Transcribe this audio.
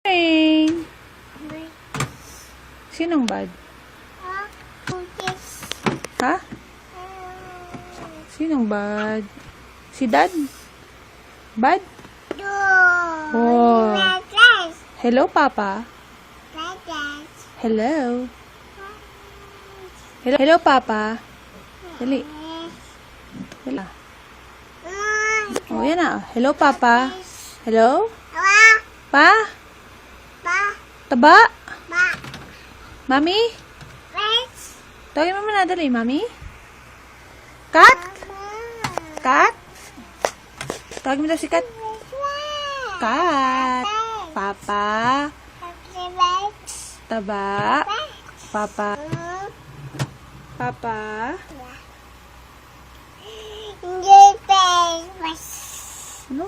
Rain. Sinong bad? Ha? Sinong bad? Si Dad? Bad? Oh. Hello, Papa. Hello. Hello, Papa. Dali. Dali. Oh, yan na. Hello, Papa. Hello? Pa? Taba? Mami? Tawagin mo muna, dali, Mami. Kat? Kat? Tawagin mo daw si Kat. Kat. Papa. Taba. Papa. Papa. Ano?